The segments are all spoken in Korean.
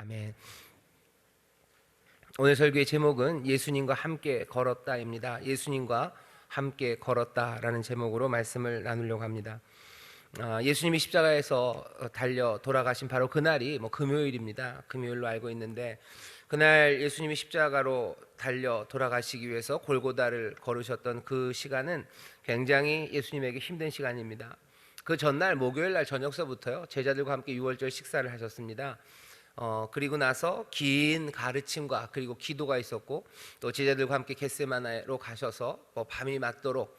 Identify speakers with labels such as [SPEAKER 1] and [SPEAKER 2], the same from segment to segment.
[SPEAKER 1] 아멘. 오늘 설교의 제목은 예수님과 함께 걸었다입니다. 예수님과 함께 걸었다라는 제목으로 말씀을 나누려고 합니다. 예수님이 십자가에서 달려 돌아가신 바로 그날이 금요일입니다. 금요일로 알고 있는데, 그날 예수님이 십자가로 달려 돌아가시기 위해서 골고다를 걸으셨던 그 시간은 굉장히 예수님에게 힘든 시간입니다. 그 전날 목요일 날 저녁서부터요, 제자들과 함께 유월절 식사를 하셨습니다. 그리고 나서 긴 가르침과 그리고 기도가 있었고, 또 제자들과 함께 겟세마네로 가셔서 밤이 맞도록,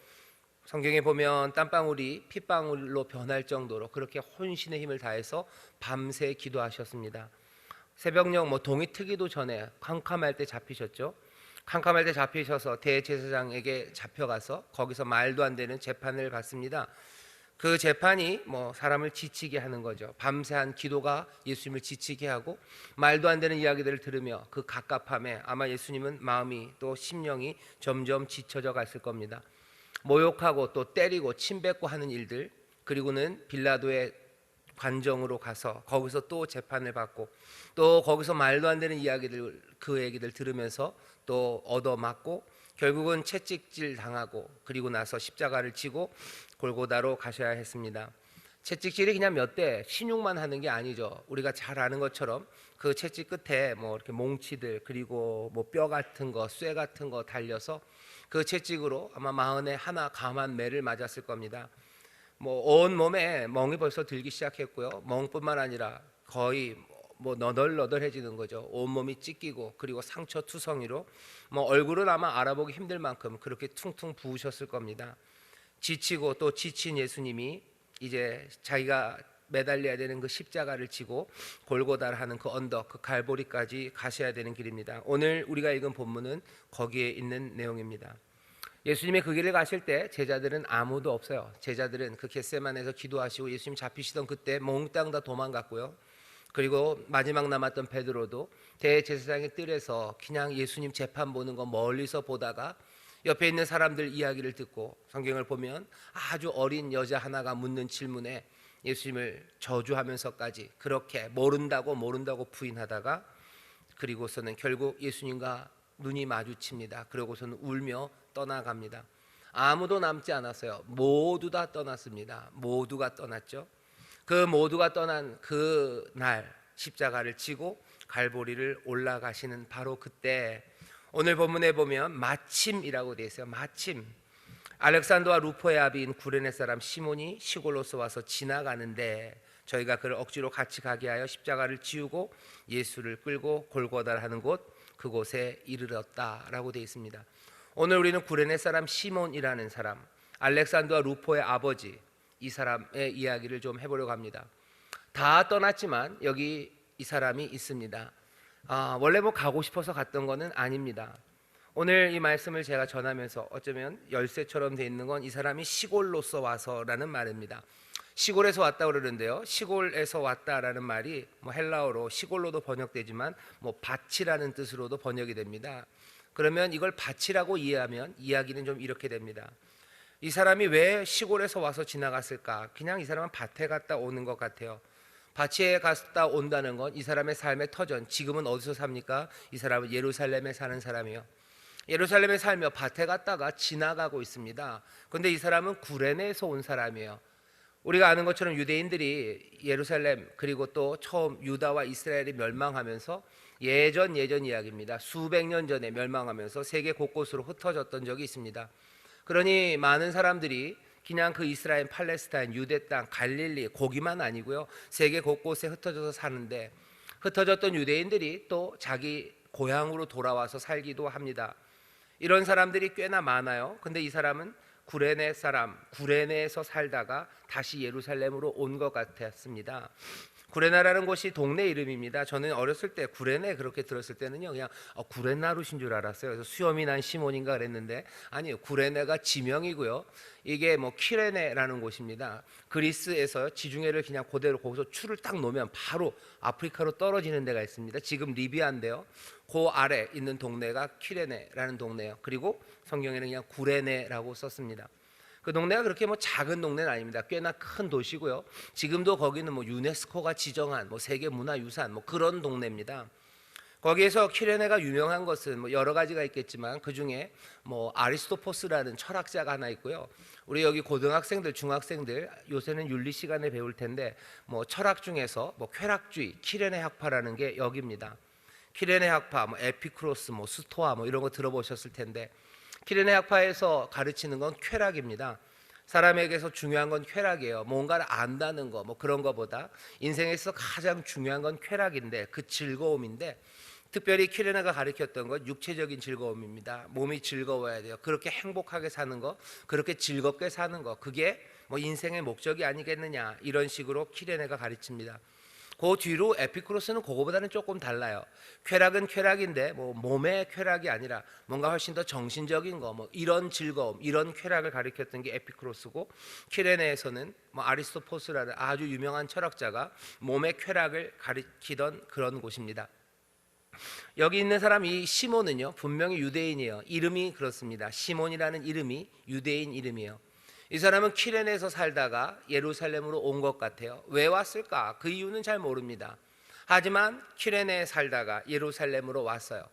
[SPEAKER 1] 성경에 보면 땀방울이 핏방울로 변할 정도로 그렇게 혼신의 힘을 다해서 밤새 기도하셨습니다. 새벽녘 동이 트기도 전에 캄캄할 때 잡히셨죠. 캄캄할 때 잡히셔서 대제사장에게 잡혀가서 거기서 말도 안 되는 재판을 받습니다. 그 재판이 사람을 지치게 하는 거죠. 밤새한 기도가 예수님을 지치게 하고, 말도 안 되는 이야기들을 들으며 그 갑갑함에 아마 예수님은 마음이 또 심령이 점점 지쳐져 갔을 겁니다. 모욕하고 또 때리고 침뱉고 하는 일들, 그리고는 빌라도의 관정으로 가서 거기서 또 재판을 받고, 또 거기서 말도 안 되는 이야기들, 그 얘기들 들으면서 또 얻어맞고, 결국은 채찍질 당하고, 그리고 나서 십자가를 지고 골고다로 가셔야 했습니다. 채찍질이 그냥 몇 대 신용만 하는 게 아니죠. 우리가 잘 아는 것처럼 그 채찍 끝에 이렇게 몽치들, 그리고 뼈 같은 거, 쇠 같은 거 달려서 그 채찍으로 아마 41 감한 매를 맞았을 겁니다. 온 몸에 멍이 벌써 들기 시작했고요. 멍뿐만 아니라 거의 너덜너덜해지는 거죠. 온몸이 찢기고, 그리고 상처 투성이로 얼굴은 아마 알아보기 힘들 만큼 그렇게 퉁퉁 부으셨을 겁니다. 지치고 또 지친 예수님이 이제 자기가 매달려야 되는 그 십자가를 지고 골고다를 하는 그 언덕, 그 갈보리까지 가셔야 되는 길입니다. 오늘 우리가 읽은 본문은 거기에 있는 내용입니다. 예수님이 그 길을 가실 때 제자들은 아무도 없어요. 제자들은 그 겟세마네에서 기도하시고 예수님 잡히시던 그때 몽땅 다 도망갔고요. 그리고 마지막 남았던 베드로도 대제사장의 뜰에서 그냥 예수님 재판 보는 거 멀리서 보다가 옆에 있는 사람들 이야기를 듣고, 성경을 보면 아주 어린 여자 하나가 묻는 질문에 예수님을 저주하면서까지 그렇게 모른다고 부인하다가, 그리고서는 결국 예수님과 눈이 마주칩니다. 그러고서는 울며 떠나갑니다. 아무도 남지 않았어요. 모두 다 떠났습니다. 모두가 떠났죠. 그 모두가 떠난 그 날 십자가를 지고 갈보리를 올라가시는 바로 그때, 오늘 본문에 보면 마침이라고 되어 있어요. 마침. 알렉산더와 루포의 아비인 구레네 사람 시몬이 시골로서 와서 지나가는데, 저희가 그를 억지로 같이 가게 하여 십자가를 지우고 예수를 끌고 골고다를 하는 곳, 그곳에 이르렀다라고 되어 있습니다. 오늘 우리는 구레네 사람 시몬이라는 사람, 알렉산더와 루포의 아버지, 이 사람의 이야기를 좀 해보려고 합니다. 다 떠났지만 여기 이 사람이 있습니다. 원래 가고 싶어서 갔던 거는 아닙니다. 오늘 이 말씀을 제가 전하면서 어쩌면 열쇠처럼 돼 있는 건 이 사람이 시골로서 와서라는 말입니다. 시골에서 왔다 그러는데요, 시골에서 왔다라는 말이 헬라어로 시골로도 번역되지만 밭이라는 뜻으로도 번역이 됩니다. 그러면 이걸 밭이라고 이해하면 이야기는 좀 이렇게 됩니다. 이 사람이 왜 시골에서 와서 지나갔을까? 그냥 이 사람은 밭에 갔다 오는 것 같아요. 밭에 갔다 온다는 건 이 사람의 삶의 터전, 지금은 어디서 삽니까? 이 사람은 예루살렘에 사는 사람이에요. 예루살렘에 살며 밭에 갔다가 지나가고 있습니다. 그런데 이 사람은 구레네에서 온 사람이에요. 우리가 아는 것처럼 유대인들이 예루살렘, 그리고 또 처음 유다와 이스라엘이 멸망하면서 예전 이야기입니다. 수백 년 전에 멸망하면서 세계 곳곳으로 흩어졌던 적이 있습니다. 그러니 많은 사람들이 그냥 그 이스라엘, 팔레스타인, 유대 땅, 갈릴리, 거기만 아니고요, 세계 곳곳에 흩어져서 사는데, 흩어졌던 유대인들이 또 자기 고향으로 돌아와서 살기도 합니다. 이런 사람들이 꽤나 많아요. 근데 이 사람은 구레네 사람, 구레네에서 살다가 다시 예루살렘으로 온 것 같았습니다. 구레나라는 곳이 동네 이름입니다. 저는 어렸을 때 구레네 그렇게 들었을 때는요, 그냥 구레나루신 줄 알았어요. 그래서 수염이 난 시몬인가 그랬는데, 아니요, 구레네가 지명이고요, 이게 키레네라는 곳입니다. 그리스에서 지중해를 그냥 그대로 거기서 추를 딱 놓으면 바로 아프리카로 떨어지는 데가 있습니다. 지금 리비아인데요, 그 아래 있는 동네가 키레네라는 동네예요. 그리고 성경에는 그냥 구레네라고 썼습니다. 그 동네가 그렇게 뭐 작은 동네는 아닙니다. 꽤나 큰 도시고요. 지금도 거기는 뭐 유네스코가 지정한 뭐 세계 문화유산 뭐 그런 동네입니다. 거기에서 키레네가 유명한 것은 뭐 여러 가지가 있겠지만 그 중에 뭐 아리스토포스라는 철학자가 하나 있고요. 우리 여기 고등학생들, 중학생들 요새는 윤리 시간에 배울 텐데 뭐 철학 중에서 뭐 쾌락주의, 키레네 학파라는 게 여기입니다. 키레네 학파, 뭐 에피쿠로스, 뭐 스토아 뭐 이런 거 들어보셨을 텐데 키레네 학파에서 가르치는 건 쾌락입니다. 사람에게서 중요한 건 쾌락이에요. 뭔가를 안다는 거, 뭐 그런 거보다 인생에서 가장 중요한 건 쾌락인데 그 즐거움인데 특별히 키레나가 가르쳤던 건 육체적인 즐거움입니다. 몸이 즐거워야 돼요. 그렇게 행복하게 사는 거, 그렇게 즐겁게 사는 거, 그게 뭐 인생의 목적이 아니겠느냐 이런 식으로 키레네가 가르칩니다. 그 뒤로 에피쿠로스는 그거보다는 조금 달라요. 쾌락은 쾌락인데 뭐 몸의 쾌락이 아니라 뭔가 훨씬 더 정신적인 거, 뭐 이런 즐거움, 이런 쾌락을 가리켰던 게 에피쿠로스고, 키레네에서는 뭐 아리스토포스라는 아주 유명한 철학자가 몸의 쾌락을 가리키던 그런 곳입니다. 여기 있는 사람 이 시몬은요 분명히 유대인이에요. 이름이 그렇습니다. 시몬이라는 이름이 유대인 이름이에요. 이 사람은 키레네에서 살다가 예루살렘으로 온 것 같아요. 왜 왔을까? 그 이유는 잘 모릅니다. 하지만 키레네에 살다가 예루살렘으로 왔어요.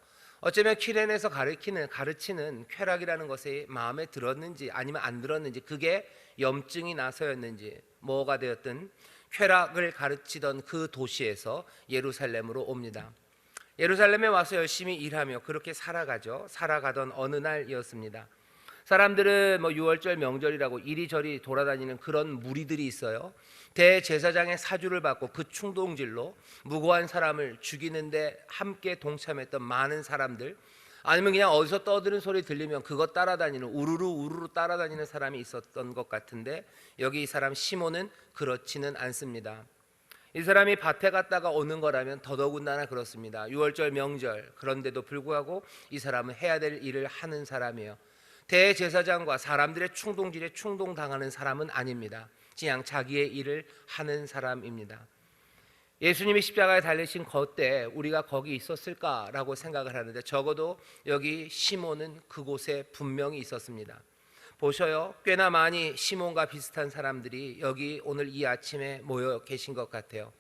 [SPEAKER 1] 어쩌면 키레네에서 가르치는 쾌락이라는 것이 마음에 들었는지 아니면 안 들었는지, 그게 염증이 나서였는지 뭐가 되었든 쾌락을 가르치던 그 도시에서 예루살렘으로 옵니다. 예루살렘에 와서 열심히 일하며 그렇게 살아가던 어느 날이었습니다. 사람들은 뭐 유월절 명절이라고 이리저리 돌아다니는 그런 무리들이 있어요. 대제사장의 사주를 받고 그 충동질로 무고한 사람을 죽이는데 함께 동참했던 많은 사람들, 아니면 그냥 어디서 떠드는 소리 들리면 그것 따라다니는, 우르르 따라다니는 사람이 있었던 것 같은데 여기 이 사람 시몬은 그렇지는 않습니다. 이 사람이 밭에 갔다가 오는 거라면 더더군다나 그렇습니다. 유월절 명절, 그런데도 불구하고 이 사람은 해야 될 일을 하는 사람이에요. 대제사장과 사람들의 충동질에 충동당하는 사람은 아닙니다. 그냥 자기의 일을 하는 사람입니다. 예수님이 십자가에 달리신 그때 우리가 거기 있었을까라고 생각을 하는데 적어도 여기 시몬은 그곳에 분명히 있었습니다. 보셔요, 꽤나 많이 시몬과 비슷한 사람들이 여기 오늘 이 아침에 모여 계신 것 같아요.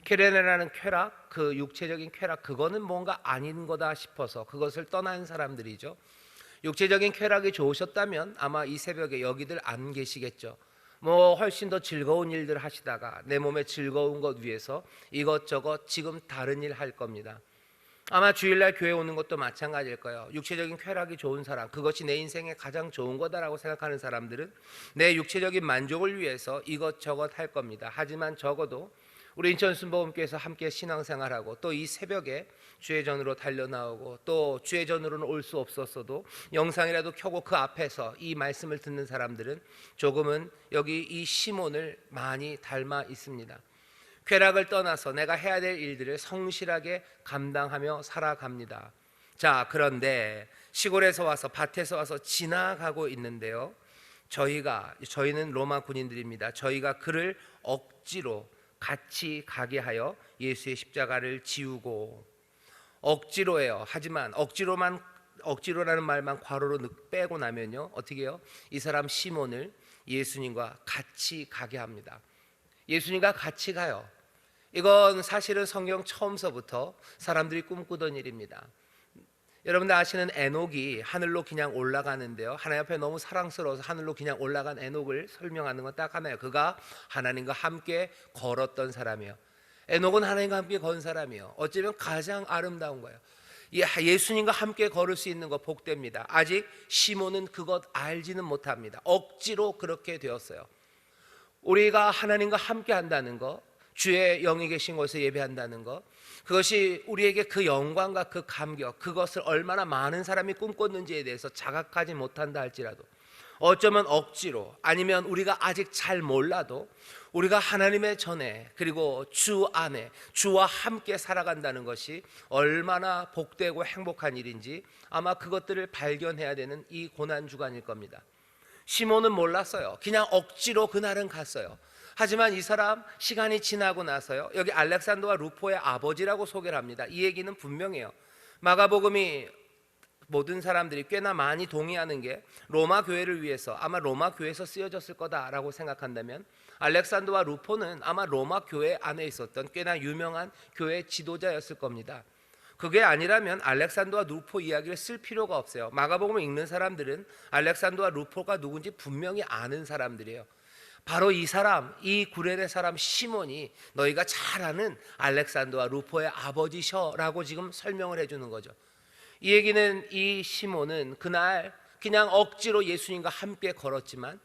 [SPEAKER 1] 키레네라는 쾌락, 그 육체적인 쾌락, 그거는 뭔가 아닌 거다 싶어서 그것을 떠난 사람들이죠. 육체적인 쾌락이 좋으셨다면 아마 이 새벽에 여기들 안 계시겠죠. 뭐 훨씬 더 즐거운 일들 하시다가 내 몸에 즐거운 것 위해서 이것저것 지금 다른 일 할 겁니다. 아마 주일날 교회 오는 것도 마찬가지일 거예요. 육체적인 쾌락이 좋은 사람, 그것이 내 인생에 가장 좋은 거다라고 생각하는 사람들은 내 육체적인 만족을 위해서 이것저것 할 겁니다. 하지만 적어도 우리 인천순복음교회에서 함께 신앙생활하고 또 이 새벽에 주회전으로 달려나오고 또 주회전으로는 올 수 없었어도 영상이라도 켜고 그 앞에서 이 말씀을 듣는 사람들은 조금은 여기 이 시몬을 많이 닮아 있습니다. 쾌락을 떠나서 내가 해야 될 일들을 성실하게 감당하며 살아갑니다. 자, 그런데 시골에서 와서 밭에서 와서 지나가고 있는데요, 저희는 로마 군인들입니다. 저희가 그를 억지로 같이 가게 하여 예수의 십자가를 지우고, 억지로예요. 하지만 억지로라는 말만 괄호로 빼고 나면요 어떻게 해요? 이 사람 시몬을 예수님과 같이 가게 합니다. 예수님과 같이 가요. 이건 사실은 성경 처음서부터 사람들이 꿈꾸던 일입니다. 여러분들 아시는 에녹이 하늘로 그냥 올라가는데요, 하나님 앞에 너무 사랑스러워서 하늘로 그냥 올라간 에녹을 설명하는 건 딱 하나예요. 그가 하나님과 함께 걸었던 사람이에요. 에녹은 하나님과 함께 건 사람이에요. 어쩌면 가장 아름다운 거예요. 예수님과 함께 걸을 수 있는 거 복됩니다. 아직 시몬은 그것 알지는 못합니다. 억지로 그렇게 되었어요. 우리가 하나님과 함께 한다는 거, 주의 영이 계신 곳에 예배한다는 것, 그것이 우리에게 그 영광과 그 감격, 그것을 얼마나 많은 사람이 꿈꿨는지에 대해서 자각하지 못한다 할지라도, 어쩌면 억지로, 아니면 우리가 아직 잘 몰라도 우리가 하나님의 전에 그리고 주 안에 주와 함께 살아간다는 것이 얼마나 복되고 행복한 일인지 아마 그것들을 발견해야 되는 이 고난주간일 겁니다. 시몬은 몰랐어요. 그냥 억지로 그날은 갔어요. 하지만 이 사람 시간이 지나고 나서요, 여기 알렉산더와 루포의 아버지라고 소개를 합니다. 이 얘기는 분명해요. 마가복음이 모든 사람들이 꽤나 많이 동의하는 게 로마 교회를 위해서 아마 로마 교회에서 쓰여졌을 거다라고 생각한다면 알렉산더와 루포는 아마 로마 교회 안에 있었던 꽤나 유명한 교회 지도자였을 겁니다. 그게 아니라면 알렉산더와 루포 이야기를 쓸 필요가 없어요. 마가복음을 읽는 사람들은 알렉산더와 루포가 누군지 분명히 아는 사람들이에요. 바로 이 사람, 이 구레네 사람 시몬이 너희가 잘 아는 알렉산더와 루포의 아버지셔라고 지금 설명을 해주는 거죠. 이 얘기는 이 시몬은 그날 그냥 억지로 예수님과 함께 걸었지만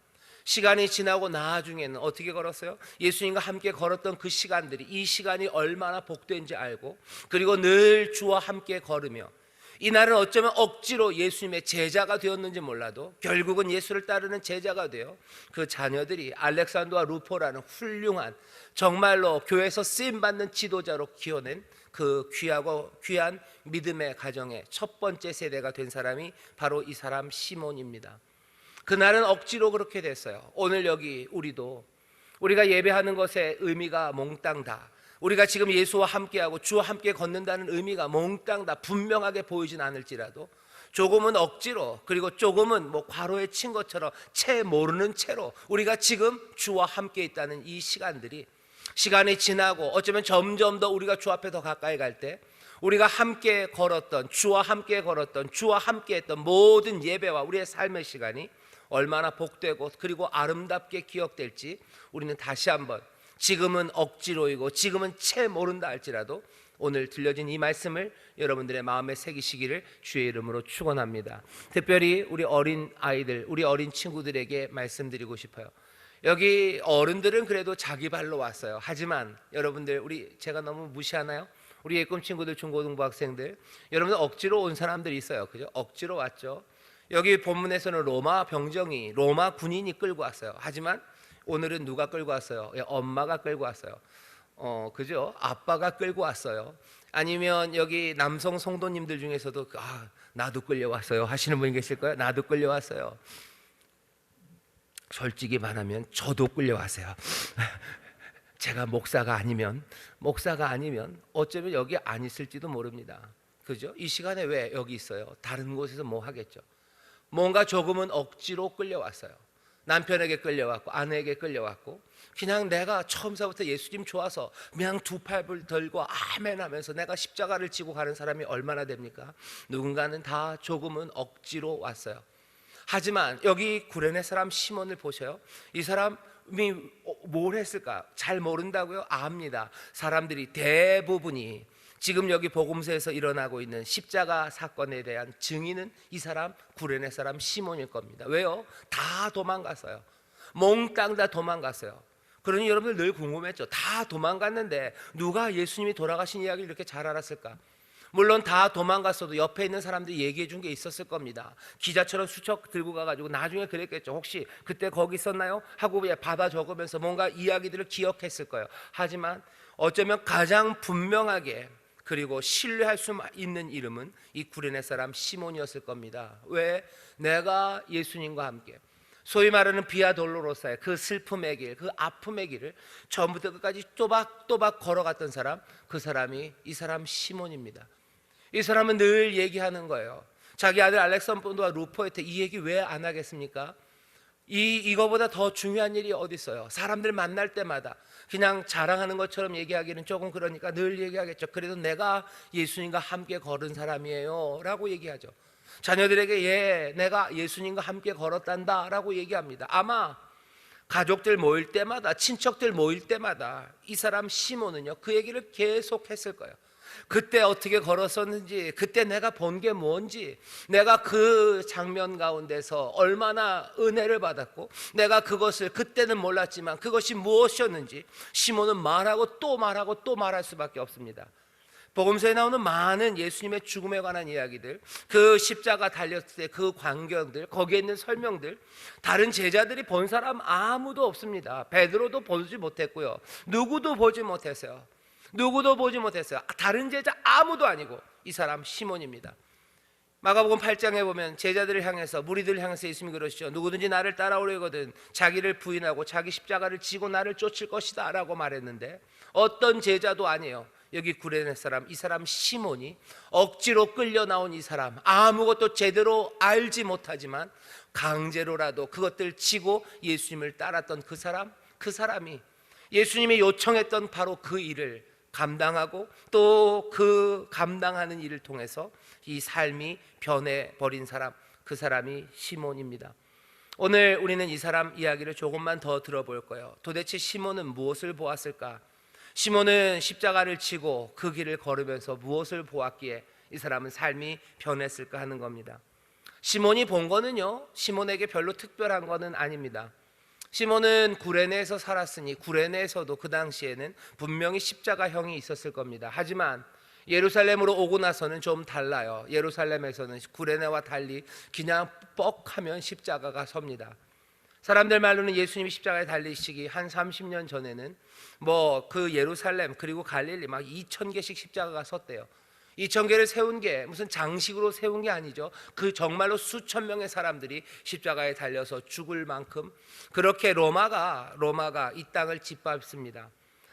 [SPEAKER 1] 시간이 지나고 나중에는 어떻게 걸었어요? 예수님과 함께 걸었던 그 시간들이, 이 시간이 얼마나 복된지 알고, 그리고 늘 주와 함께 걸으며 이날은 어쩌면 억지로 예수님의 제자가 되었는지 몰라도 결국은 예수를 따르는 제자가 되어 그 자녀들이 알렉산더와 루포라는 훌륭한, 정말로 교회에서 쓰임받는 지도자로 키워낸 그 귀하고 귀한 믿음의 가정의 첫 번째 세대가 된 사람이 바로 이 사람 시몬입니다. 그날은 억지로 그렇게 됐어요. 오늘 여기 우리가 예배하는 것의 의미가 몽땅 다, 우리가 지금 예수와 함께하고 주와 함께 걷는다는 의미가 몽땅 다 분명하게 보이진 않을지라도 조금은 억지로, 그리고 조금은 과로에 친 것처럼 채 모르는 채로 우리가 지금 주와 함께 있다는 이 시간들이, 시간이 지나고 어쩌면 점점 더 우리가 주 앞에 더 가까이 갈 때 우리가 함께 걸었던, 주와 함께 걸었던, 주와 함께 했던 모든 예배와 우리의 삶의 시간이 얼마나 복되고 그리고 아름답게 기억될지 우리는 다시 한번, 지금은 억지로이고 지금은 채 모른다 할지라도 오늘 들려진 이 말씀을 여러분들의 마음에 새기시기를 주의 이름으로 축원합니다. 특별히 우리 어린 아이들, 우리 어린 친구들에게 말씀드리고 싶어요. 여기 어른들은 그래도 자기 발로 왔어요. 하지만 여러분들, 제가 너무 무시하나요? 우리 예꿈 친구들, 중고등부 학생들, 여러분들 억지로 온 사람들이 있어요. 그죠? 억지로 왔죠. 여기 본문에서는 로마 병정이, 로마 군인이 끌고 왔어요. 하지만 오늘은 누가 끌고 왔어요? 엄마가 끌고 왔어요. 그죠? 아빠가 끌고 왔어요. 아니면 여기 남성 성도님들 중에서도 나도 끌려왔어요 하시는 분이 계실 거예요. 나도 끌려왔어요. 솔직히 말하면 저도 끌려왔어요. 제가 목사가 아니면 어쩌면 여기 안 있을지도 모릅니다. 그죠? 이 시간에 왜 여기 있어요? 다른 곳에서 뭐 하겠죠? 뭔가 조금은 억지로 끌려왔어요. 남편에게 끌려왔고 아내에게 끌려왔고, 그냥 내가 처음서부터 예수님 좋아서 그냥 두 팔을 들고 아멘 하면서 내가 십자가를 지고 가는 사람이 얼마나 됩니까? 누군가는 다 조금은 억지로 왔어요. 하지만 여기 구레네 사람 시몬을 보셔요. 이 사람이 뭘 했을까? 잘 모른다고요? 압니다. 사람들이 대부분이 지금 여기 복음서에서 일어나고 있는 십자가 사건에 대한 증인은 이 사람, 구레네 사람 시몬일 겁니다. 왜요? 다 도망갔어요. 몽땅 다 도망갔어요. 그러니 여러분들 늘 궁금했죠. 다 도망갔는데 누가 예수님이 돌아가신 이야기를 이렇게 잘 알았을까? 물론 다 도망갔어도 옆에 있는 사람들이 얘기해 준 게 있었을 겁니다. 기자처럼 수첩 들고 가가지고 나중에 그랬겠죠. 혹시 그때 거기 있었나요? 하고 받아 적으면서 뭔가 이야기들을 기억했을 거예요. 하지만 어쩌면 가장 분명하게 그리고 신뢰할 수 있는 이름은 이 구레네 사람 시몬이었을 겁니다. 왜? 내가 예수님과 함께, 소위 말하는 비아 돌로로사의 그 슬픔의 길, 그 아픔의 길을 처음부터 끝까지 또박또박 걸어갔던 사람, 그 사람이 이 사람 시몬입니다. 이 사람은 늘 얘기하는 거예요. 자기 아들 알렉산더와 루포한테 이 얘기 왜 안 하겠습니까? 이거보다 더 중요한 일이 어디 있어요? 사람들 만날 때마다 그냥 자랑하는 것처럼 얘기하기는 조금 그러니까 늘 얘기하겠죠. 그래도 내가 예수님과 함께 걸은 사람이에요 라고 얘기하죠. 자녀들에게 내가 예수님과 함께 걸었단다 라고 얘기합니다. 아마 가족들 모일 때마다, 친척들 모일 때마다 이 사람 시몬은요, 그 얘기를 계속 했을 거예요. 그때 어떻게 걸었었는지, 그때 내가 본 게 뭔지, 내가 그 장면 가운데서 얼마나 은혜를 받았고, 내가 그것을 그때는 몰랐지만 그것이 무엇이었는지 시몬은 말하고 또 말하고 또 말할 수밖에 없습니다. 복음서에 나오는 많은 예수님의 죽음에 관한 이야기들, 그 십자가 달렸을 때 그 광경들, 거기에 있는 설명들, 다른 제자들이 본 사람 아무도 없습니다. 베드로도 보지 못했고요, 누구도 보지 못했어요. 다른 제자 아무도 아니고 이 사람 시몬입니다. 마가복음 8장에 보면 제자들을 향해서, 무리들을 향해서 예수님이 그러시죠. 누구든지 나를 따라오려거든 자기를 부인하고 자기 십자가를 지고 나를 쫓을 것이다 라고 말했는데 어떤 제자도 아니에요. 여기 구레네 사람, 이 사람 시몬이 억지로 끌려 나온 이 사람, 아무것도 제대로 알지 못하지만 강제로라도 그것들 지고 예수님을 따랐던 그 사람이 예수님이 요청했던 바로 그 일을 감당하고 또 그 감당하는 일을 통해서 이 삶이 변해버린 사람, 그 사람이 시몬입니다. 오늘 우리는 이 사람 이야기를 조금만 더 들어볼 거예요. 도대체 시몬은 무엇을 보았을까? 시몬은 십자가를 지고 그 길을 걸으면서 무엇을 보았기에 이 사람은 삶이 변했을까 하는 겁니다. 시몬이 본 거는요, 시몬에게 별로 특별한 거는 아닙니다. 시몬은 구레네에서 살았으니 구레네에서도 그 당시에는 분명히 십자가형이 있었을 겁니다. 하지만 예루살렘으로 오고 나서는 좀 달라요. 예루살렘에서는 구레네와 달리 그냥 뻑하면 십자가가 섭니다. 사람들 말로는 예수님이 십자가에 달리시기 한 30년 전에는 뭐 그 예루살렘 그리고 갈릴리 막 2,000개씩 십자가가 섰대요. 2,000개를 세운 게 무슨 장식으로 세운 게 아니죠. 그 정말로 수천 명의 사람들이 십자가에 달려서 죽을 만큼 그렇게 로마가 이 땅을 짓밟습니다.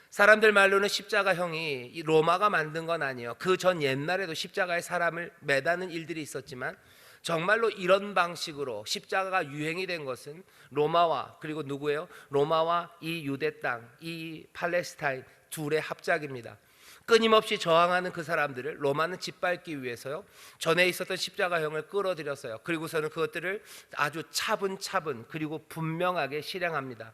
[SPEAKER 1] 사람들 말로는 십자가형이 로마가 만든 건 아니에요. 그 전 옛날에도 십자가에 사람을 매다는 일들이 있었지만 정말로 이런 방식으로 십자가가 유행이 된 것은 로마와 그리고 누구예요? 로마와 이 유대 땅, 이 팔레스타인 둘의 합작입니다. 끊임없이 저항하는 그 사람들을 로마는 짓밟기 위해서요, 전에 있었던 십자가형을 끌어들였어요. 그리고서는 그것들을 아주 차분차분 그리고 분명하게 실행합니다.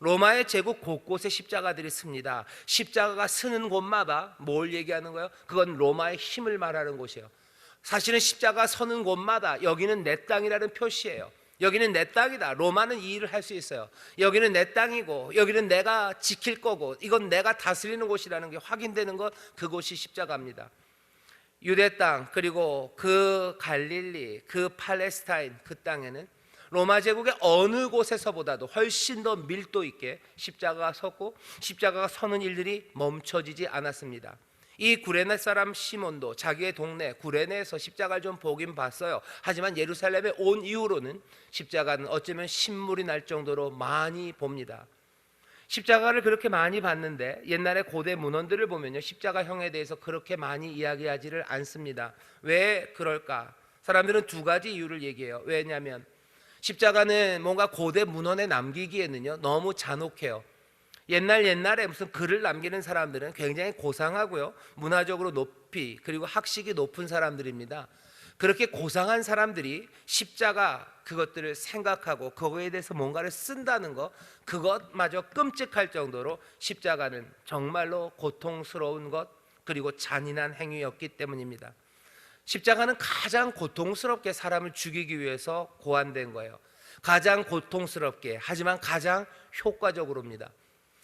[SPEAKER 1] 로마의 제국 곳곳에 십자가들이 씁니다. 십자가가 쓰는 곳마다 뭘 얘기하는 거예요? 그건 로마의 힘을 말하는 곳이에요. 사실은 십자가 서는 곳마다 여기는 내 땅이라는 표시예요. 여기는 내 땅이다. 로마는 이 일을 할 수 있어요. 여기는 내 땅이고 여기는 내가 지킬 거고 이건 내가 다스리는 곳이라는 게 확인되는 것, 그곳이 십자가입니다. 유대 땅 그리고 그 갈릴리, 그 팔레스타인 그 땅에는 로마 제국의 어느 곳에서보다도 훨씬 더 밀도 있게 십자가가 섰고 십자가가 서는 일들이 멈춰지지 않았습니다. 이 구레네 사람 시몬도 자기의 동네 구레네에서 십자가를 좀 보긴 봤어요. 하지만 예루살렘에 온 이후로는 십자가는 어쩌면 신물이 날 정도로 많이 봅니다. 십자가를 그렇게 많이 봤는데 옛날에 고대 문헌들을 보면요, 십자가형에 대해서 그렇게 많이 이야기하지를 않습니다. 왜 그럴까? 사람들은 두 가지 이유를 얘기해요. 왜냐하면 십자가는 뭔가 고대 문헌에 남기기에는요 너무 잔혹해요. 옛날에 무슨 글을 남기는 사람들은 굉장히 고상하고요, 문화적으로 높이 그리고 학식이 높은 사람들입니다. 그렇게 고상한 사람들이 십자가 그것들을 생각하고 거기에 대해서 뭔가를 쓴다는 것, 그것마저 끔찍할 정도로 십자가는 정말로 고통스러운 것 그리고 잔인한 행위였기 때문입니다. 십자가는 가장 고통스럽게 사람을 죽이기 위해서 고안된 거예요. 가장 고통스럽게, 하지만 가장 효과적으로입니다.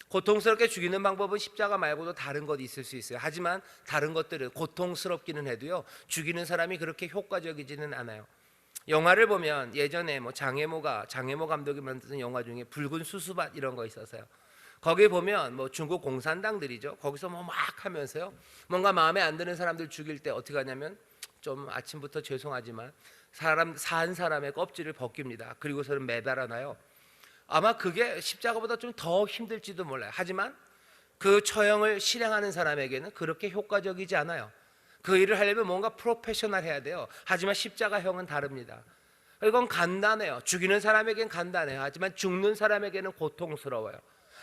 [SPEAKER 1] 고통스럽게 죽이는 방법은 십자가 말고도 다른 것 있을 수 있어요. 하지만 다른 것들은 고통스럽기는 해도요, 죽이는 사람이 그렇게 효과적이지는 않아요. 영화를 보면 예전에 뭐 장혜모 감독이 만든 영화 중에 붉은 수수밭 이런 거 있었어요. 거기 보면 뭐 중국 공산당들이죠. 거기서 뭐 막 하면서요, 뭔가 마음에 안 드는 사람들 죽일 때 어떻게 하냐면 좀 아침부터 죄송하지만 산 사람의 껍질을 벗깁니다. 그리고서는 매달아놔요. 아마 그게 십자가보다 좀 더 힘들지도 몰라요. 하지만 그 처형을 실행하는 사람에게는 그렇게 효과적이지 않아요. 그 일을 하려면 뭔가 프로페셔널 해야 돼요. 하지만 십자가형은 다릅니다. 이건 간단해요. 죽이는 사람에게는 간단해요. 하지만 죽는 사람에게는 고통스러워요.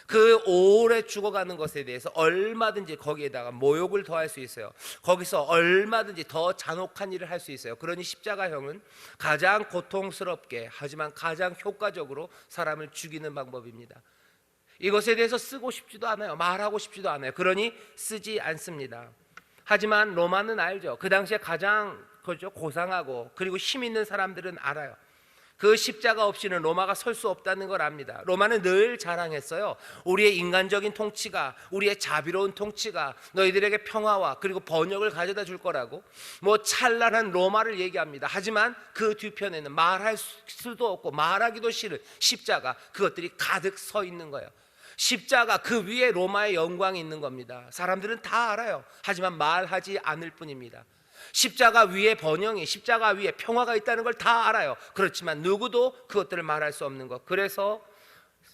[SPEAKER 1] 그 오래 죽어가는 것에 대해서 얼마든지 거기에다가 모욕을 더할 수 있어요. 거기서 얼마든지 더 잔혹한 일을 할 수 있어요. 그러니 십자가형은 가장 고통스럽게 하지만 가장 효과적으로 사람을 죽이는 방법입니다. 이것에 대해서 쓰고 싶지도 않아요. 말하고 싶지도 않아요. 그러니 쓰지 않습니다. 하지만 로마는 알죠. 그 당시에 가장 고상하고 그리고 힘 있는 사람들은 알아요. 그 십자가 없이는 로마가 설 수 없다는 걸 압니다. 로마는 늘 자랑했어요. 우리의 인간적인 통치가, 우리의 자비로운 통치가 너희들에게 평화와 그리고 번영을 가져다 줄 거라고 뭐 찬란한 로마를 얘기합니다. 하지만 그 뒤편에는 말할 수도 없고 말하기도 싫은 십자가, 그것들이 가득 서 있는 거예요. 십자가 그 위에 로마의 영광이 있는 겁니다. 사람들은 다 알아요. 하지만 말하지 않을 뿐입니다. 십자가 위에 번영이, 십자가 위에 평화가 있다는 걸 다 알아요. 그렇지만 누구도 그것들을 말할 수 없는 것. 그래서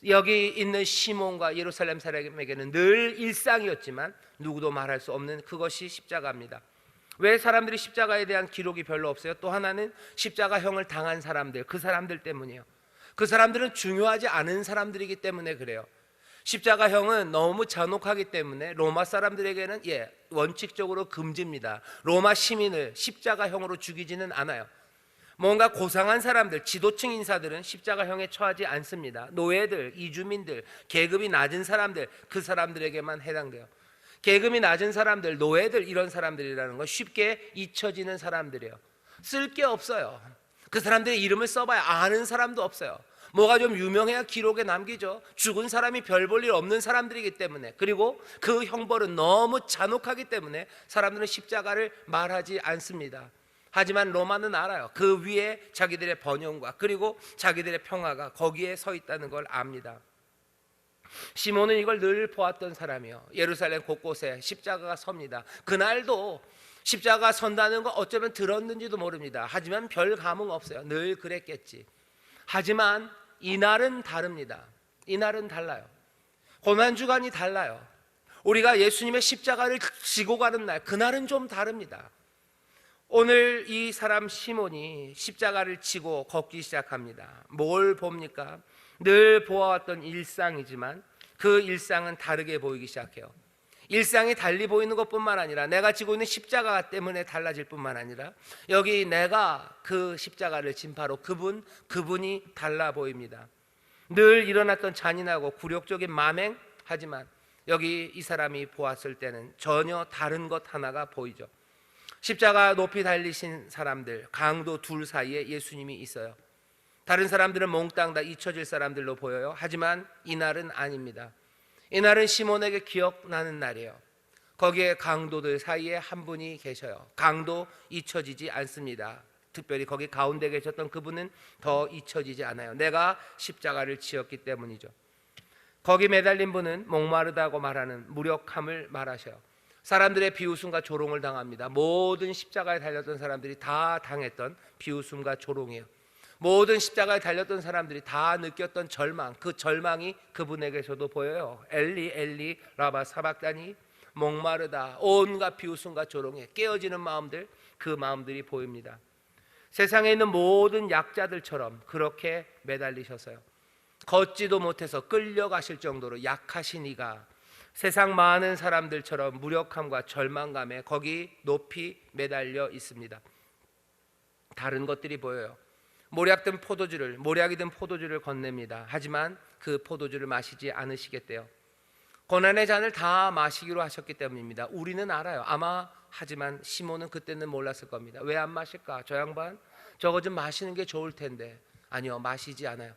[SPEAKER 1] 여기 있는 시몬과 예루살렘 사람에게는 늘 일상이었지만 누구도 말할 수 없는 그것이 십자가입니다. 왜 사람들이 십자가에 대한 기록이 별로 없어요? 또 하나는 십자가형을 당한 사람들, 그 사람들 때문이에요. 그 사람들은 중요하지 않은 사람들이기 때문에 그래요. 십자가형은 너무 잔혹하기 때문에 로마 사람들에게는 원칙적으로 금지입니다. 로마 시민을 십자가형으로 죽이지는 않아요. 뭔가 고상한 사람들, 지도층 인사들은 십자가형에 처하지 않습니다. 노예들, 이주민들, 계급이 낮은 사람들, 그 사람들에게만 해당돼요. 계급이 낮은 사람들, 노예들, 이런 사람들이라는 건 쉽게 잊혀지는 사람들이에요. 쓸 게 없어요. 그 사람들의 이름을 써봐야 아는 사람도 없어요. 뭐가 좀 유명해야 기록에 남기죠. 죽은 사람이 별 볼 일 없는 사람들이기 때문에, 그리고 그 형벌은 너무 잔혹하기 때문에 사람들은 십자가를 말하지 않습니다. 하지만 로마는 알아요. 그 위에 자기들의 번영과 그리고 자기들의 평화가 거기에 서 있다는 걸 압니다. 시몬은 이걸 늘 보았던 사람이요. 예루살렘 곳곳에 십자가가 섭니다. 그날도 십자가 선다는 거 어쩌면 들었는지도 모릅니다. 하지만 별 감흥 없어요. 늘 그랬겠지. 하지만 이날은 다릅니다. 이날은 달라요. 고난주간이 달라요. 우리가 예수님의 십자가를 지고 가는 날, 그날은 좀 다릅니다. 오늘 이 사람 시몬이 십자가를 지고 걷기 시작합니다. 뭘 봅니까? 늘 보아왔던 일상이지만 그 일상은 다르게 보이기 시작해요. 일상이 달리 보이는 것뿐만 아니라 내가 지고 있는 십자가 때문에 달라질 뿐만 아니라 여기 내가 그 십자가를 진 바로 그분이 달라 보입니다. 늘 일어났던 잔인하고 굴욕적인 만행, 하지만 여기 이 사람이 보았을 때는 전혀 다른 것 하나가 보이죠. 십자가 높이 달리신 사람들, 강도 둘 사이에 예수님이 있어요. 다른 사람들은 몽땅 다 잊혀질 사람들로 보여요. 하지만 이날은 아닙니다. 이날은 시몬에게 기억나는 날이에요. 거기에 강도들 사이에 한 분이 계셔요. 강도 잊혀지지 않습니다. 특별히 거기 가운데 계셨던 그분은 더 잊혀지지 않아요. 내가 십자가를 지었기 때문이죠. 거기 매달린 분은 목마르다고 말하는 무력함을 말하셔요. 사람들의 비웃음과 조롱을 당합니다. 모든 십자가에 달렸던 사람들이 다 당했던 비웃음과 조롱이에요. 모든 십자가에 달렸던 사람들이 다 느꼈던 절망, 그 절망이 그분에게서도 보여요. 엘리 엘리 라바 사박다니, 목마르다, 온갖 비웃음과 조롱에 깨어지는 마음들, 그 마음들이 보입니다. 세상에 있는 모든 약자들처럼 그렇게 매달리셨어요. 걷지도 못해서 끌려가실 정도로 약하신 이가 세상 많은 사람들처럼 무력함과 절망감에 거기 높이 매달려 있습니다. 다른 것들이 보여요. 모략이 든 포도주를 건넵니다. 하지만 그 포도주를 마시지 않으시겠대요. 고난의 잔을 다 마시기로 하셨기 때문입니다. 우리는 알아요. 하지만 시몬은 그때는 몰랐을 겁니다. 왜 안 마실까? 저 양반 저거 좀 마시는 게 좋을 텐데. 아니요, 마시지 않아요.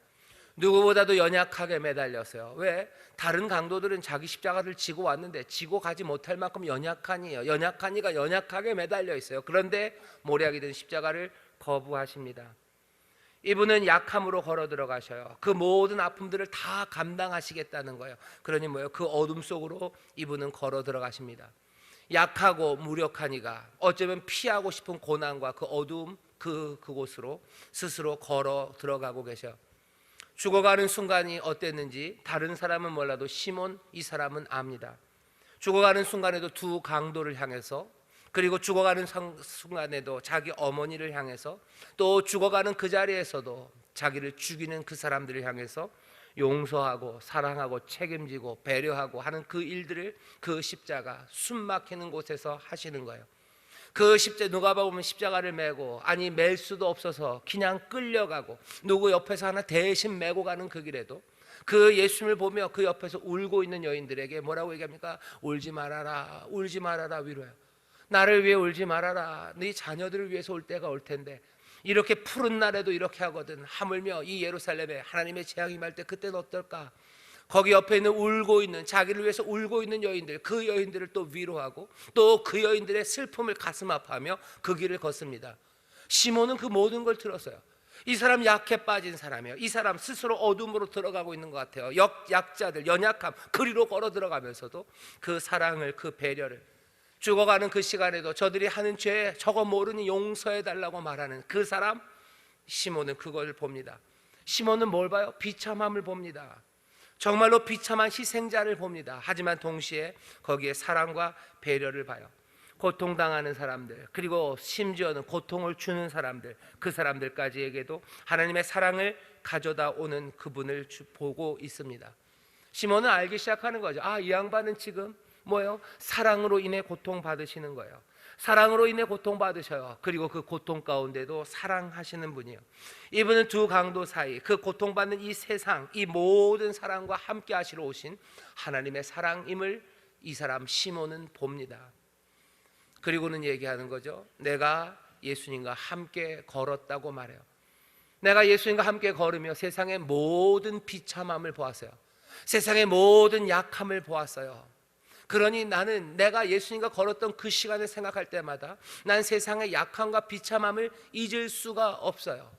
[SPEAKER 1] 누구보다도 연약하게 매달렸어요. 왜? 다른 강도들은 자기 십자가를 지고 왔는데 지고 가지 못할 만큼 연약한 이가 연약하게 매달려 있어요. 그런데 모략이 든 십자가를 거부하십니다. 이분은 약함으로 걸어 들어가셔요. 그 모든 아픔들을 다 감당하시겠다는 거예요. 그러니 뭐예요? 그 어둠 속으로 이분은 걸어 들어가십니다. 약하고 무력한 이가 어쩌면 피하고 싶은 고난과 그 어두움, 그곳으로 스스로 걸어 들어가고 계셔요. 죽어가는 순간이 어땠는지 다른 사람은 몰라도 시몬, 이 사람은 압니다. 죽어가는 순간에도 두 강도를 향해서, 그리고 죽어가는 순간에도 자기 어머니를 향해서, 또 죽어가는 그 자리에서도 자기를 죽이는 그 사람들을 향해서 용서하고 사랑하고 책임지고 배려하고 하는 그 일들을 그 십자가, 숨 막히는 곳에서 하시는 거예요. 그 누가 보면 십자가를 메고, 아니 맬 수도 없어서 그냥 끌려가고, 누구 옆에서 하나 대신 메고 가는 그 길에도 그 예수님을 보며 그 옆에서 울고 있는 여인들에게 뭐라고 얘기합니까? 울지 말아라, 울지 말아라, 위로해요. 나를 위해 울지 말아라. 네 자녀들을 위해서 올 때가 올 텐데 이렇게 푸른 날에도 이렇게 하거든. 하물며 이 예루살렘에 하나님의 재앙이 임할 때 그때는 어떨까? 거기 옆에 있는 울고 있는, 자기를 위해서 울고 있는 여인들, 그 여인들을 또 위로하고 또 그 여인들의 슬픔을 가슴 아파하며 그 길을 걷습니다. 시몬은 그 모든 걸 들었어요. 이 사람 약해 빠진 사람이에요. 이 사람 스스로 어둠으로 들어가고 있는 것 같아요. 약자들, 연약함, 그리로 걸어 들어가면서도 그 사랑을, 그 배려를, 죽어가는 그 시간에도 저들이 하는 죄 저거 모르니 용서해달라고 말하는 그 사람, 시몬은 그걸 봅니다. 시몬은 뭘 봐요? 비참함을 봅니다. 정말로 비참한 희생자를 봅니다. 하지만 동시에 거기에 사랑과 배려를 봐요. 고통당하는 사람들, 그리고 심지어는 고통을 주는 사람들, 그 사람들까지에게도 하나님의 사랑을 가져다 오는 그분을 보고 있습니다. 시몬은 알기 시작하는 거죠. 이 양반은 지금 뭐예요? 사랑으로 인해 고통받으시는 거예요. 사랑으로 인해 고통받으셔요. 그리고 그 고통 가운데도 사랑하시는 분이에요. 이분은 두 강도 사이, 그 고통받는 이 세상, 이 모든 사랑과 함께 하시러 오신 하나님의 사랑임을 이 사람 시몬은 봅니다. 그리고는 얘기하는 거죠. 내가 예수님과 함께 걸었다고 말해요. 내가 예수님과 함께 걸으며 세상의 모든 비참함을 보았어요. 세상의 모든 약함을 보았어요. 그러니 나는 내가 예수님과 걸었던 그 시간을 생각할 때마다 난 세상의 약함과 비참함을 잊을 수가 없어요.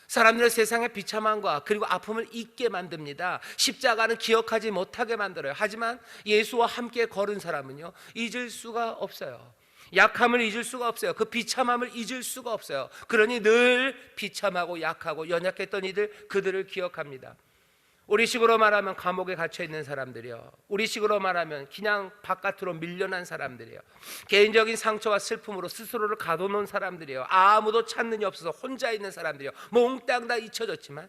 [SPEAKER 1] 사람들은 세상의 비참함과 그리고 아픔을 잊게 만듭니다. 십자가는 기억하지 못하게 만들어요. 하지만 예수와 함께 걸은 사람은요, 잊을 수가 없어요. 약함을 잊을 수가 없어요. 그 비참함을 잊을 수가 없어요. 그러니 늘 비참하고 약하고 연약했던 그들을 기억합니다. 우리식으로 말하면 감옥에 갇혀 있는 사람들이요, 우리식으로 말하면 그냥 바깥으로 밀려난 사람들이요, 개인적인 상처와 슬픔으로 스스로를 가둬놓은 사람들이요, 아무도 찾는 이 없어서 혼자 있는 사람들이요, 몽땅 다 잊혀졌지만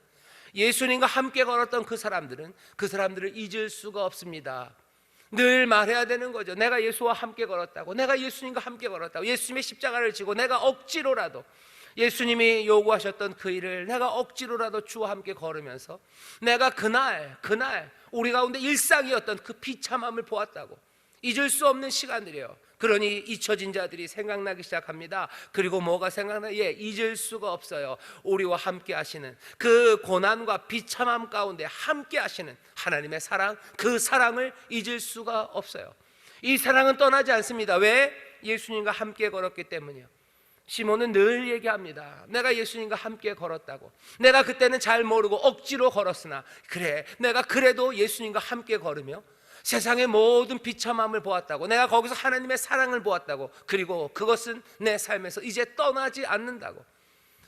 [SPEAKER 1] 예수님과 함께 걸었던 그 사람들을 잊을 수가 없습니다. 늘 말해야 되는 거죠. 내가 예수와 함께 걸었다고, 내가 예수님과 함께 걸었다고. 예수님의 십자가를 지고 내가 억지로라도 예수님이 요구하셨던 그 일을 내가 억지로라도 주와 함께 걸으면서 내가 그날 우리 가운데 일상이었던 그 비참함을 보았다고. 잊을 수 없는 시간들이에요. 그러니 잊혀진 자들이 생각나기 시작합니다. 그리고 뭐가 생각나요? 잊을 수가 없어요. 우리와 함께 하시는 그 고난과 비참함 가운데 함께 하시는 하나님의 사랑, 그 사랑을 잊을 수가 없어요. 이 사랑은 떠나지 않습니다. 왜? 예수님과 함께 걸었기 때문이에요. 시몬은 늘 얘기합니다. 내가 예수님과 함께 걸었다고. 내가 그때는 잘 모르고 억지로 걸었으나 그래, 내가 그래도 예수님과 함께 걸으며 세상의 모든 비참함을 보았다고. 내가 거기서 하나님의 사랑을 보았다고. 그리고 그것은 내 삶에서 이제 떠나지 않는다고.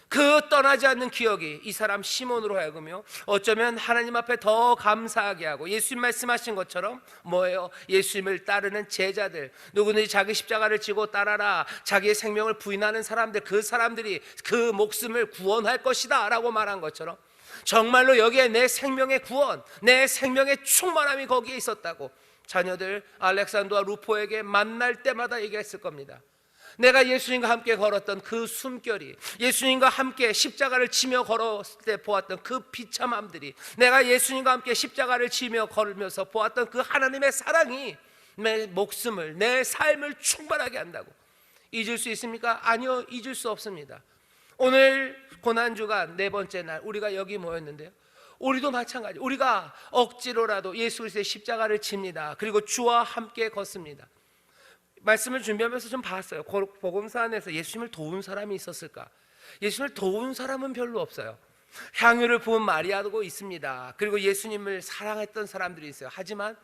[SPEAKER 1] 그 떠나지 않는 기억이 이 사람 시몬으로 하여금요, 어쩌면 하나님 앞에 더 감사하게 하고, 예수님 말씀하신 것처럼 뭐예요? 예수님을 따르는 제자들, 누구든지 자기 십자가를 지고 따라라, 자기의 생명을 부인하는 사람들, 그 사람들이 그 목숨을 구원할 것이다 라고 말한 것처럼 정말로 여기에 내 생명의 구원, 내 생명의 충만함이 거기에 있었다고 자녀들 알렉산더와 루포에게 만날 때마다 얘기했을 겁니다. 내가 예수님과 함께 걸었던 그 숨결이, 예수님과 함께 십자가를 지며 걸었을 때 보았던 그 비참함들이, 내가 예수님과 함께 십자가를 지며 걸으면서 보았던 그 하나님의 사랑이 내 목숨을, 내 삶을 충만하게 한다고. 잊을 수 있습니까? 아니요, 잊을 수 없습니다. 오늘 고난주간 네 번째 날 우리가 여기 모였는데요, 우리도 마찬가지. 우리가 억지로라도 예수 그리스도의 십자가를 집니다. 그리고 주와 함께 걷습니다. 말씀을 준비하면서 좀 봤어요. 복음서 안에서 예수님을 도운 사람이 있었을까? 예수님을 도운 사람은 별로 없어요. 향유를 부은 마리아도 있습니다. 그리고 예수님을 사랑했던 사람들이 있어요. 하지만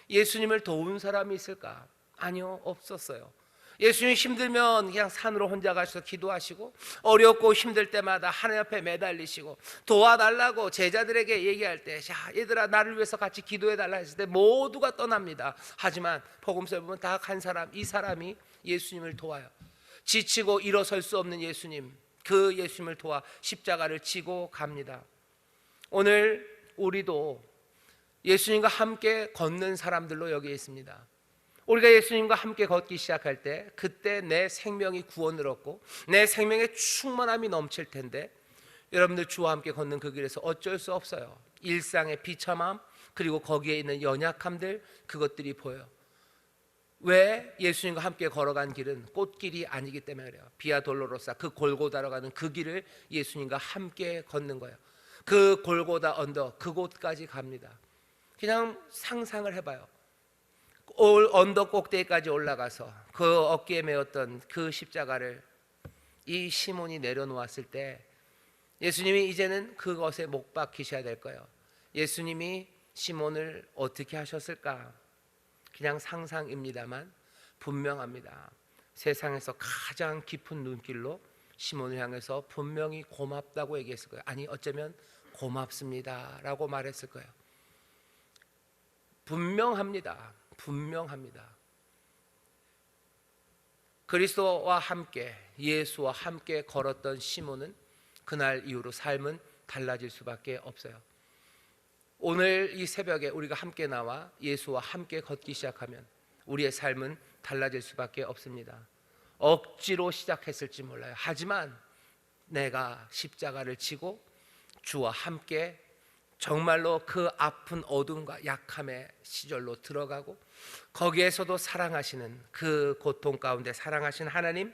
[SPEAKER 1] 예수님을 도운 사람이 있을까? 아니요, 없었어요. 예수님 힘들면 그냥 산으로 혼자 가셔서 기도하시고, 어렵고 힘들 때마다 하나님 앞에 매달리시고, 도와달라고 제자들에게 얘기할 때, 자, 얘들아 나를 위해서 같이 기도해달라 했을 때 모두가 떠납니다. 하지만 복음서에 보면 딱 한 사람, 이 사람이 예수님을 도와요. 지치고 일어설 수 없는 예수님, 그 예수님을 도와 십자가를 지고 갑니다. 오늘 우리도 예수님과 함께 걷는 사람들로 여기에 있습니다. 우리가 예수님과 함께 걷기 시작할 때, 그때 내 생명이 구원을 얻고 내 생명의 충만함이 넘칠 텐데, 여러분들 주와 함께 걷는 그 길에서 어쩔 수 없어요. 일상의 비참함, 그리고 거기에 있는 연약함들, 그것들이 보여요. 왜? 예수님과 함께 걸어간 길은 꽃길이 아니기 때문에 그래요. 비아 돌로로사, 그 골고다로 가는 그 길을 예수님과 함께 걷는 거예요. 그 골고다 언덕, 그곳까지 갑니다. 그냥 상상을 해봐요. 언덕 꼭대기까지 올라가서 그 어깨에 메었던 그 십자가를 이 시몬이 내려놓았을 때, 예수님이 이제는 그것에 못 박히셔야 될 거예요. 예수님이 시몬을 어떻게 하셨을까? 그냥 상상입니다만 분명합니다. 세상에서 가장 깊은 눈길로 시몬을 향해서 분명히 고맙다고 얘기했을 거예요. 아니, 어쩌면 고맙습니다 라고 말했을 거예요. 분명합니다. 분명합니다. 그리스도와 함께, 예수와 함께 걸었던 시몬은 그날 이후로 삶은 달라질 수밖에 없어요. 오늘 이 새벽에 우리가 함께 나와 예수와 함께 걷기 시작하면 우리의 삶은 달라질 수밖에 없습니다. 억지로 시작했을지 몰라요. 하지만 내가 십자가를 지고 주와 함께 정말로 그 아픈 어둠과 약함의 시절로 들어가고 거기에서도 사랑하시는, 그 고통 가운데 사랑하신 하나님,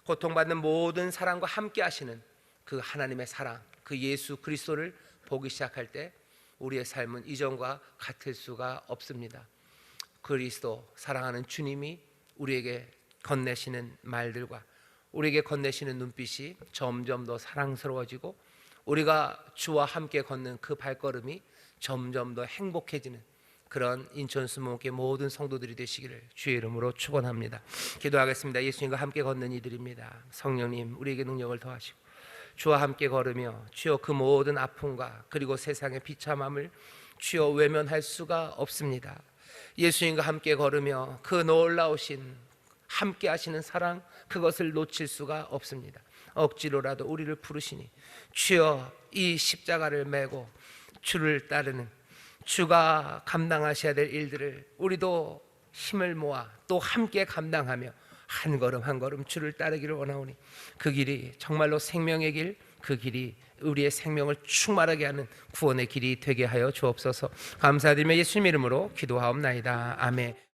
[SPEAKER 1] 고통받는 모든 사람과 함께 하시는 그 하나님의 사랑, 그 예수 그리스도를 보기 시작할 때 우리의 삶은 이전과 같을 수가 없습니다. 그리스도, 사랑하는 주님이 우리에게 건네시는 말들과 우리에게 건네시는 눈빛이 점점 더 사랑스러워지고 우리가 주와 함께 걷는 그 발걸음이 점점 더 행복해지는 그런 인천 수목회 모든 성도들이 되시기를 주의 이름으로 축원합니다. 기도하겠습니다. 예수님과 함께 걷는 이들입니다. 성령님, 우리에게 능력을 더하시고 주와 함께 걸으며 주여 그 모든 아픔과 그리고 세상의 비참함을 주여 외면할 수가 없습니다. 예수님과 함께 걸으며 그 놀라우신 함께 하시는 사랑, 그것을 놓칠 수가 없습니다. 억지로라도 우리를 부르시니 주여 이 십자가를 메고 주를 따르는, 주가 감당하셔야 될 일들을 우리도 힘을 모아 또 함께 감당하며 한 걸음 한 걸음 주를 따르기를 원하오니 그 길이 정말로 생명의 길, 그 길이 우리의 생명을 충만하게 하는 구원의 길이 되게 하여 주옵소서. 감사드리며 예수님 이름으로 기도하옵나이다. 아멘.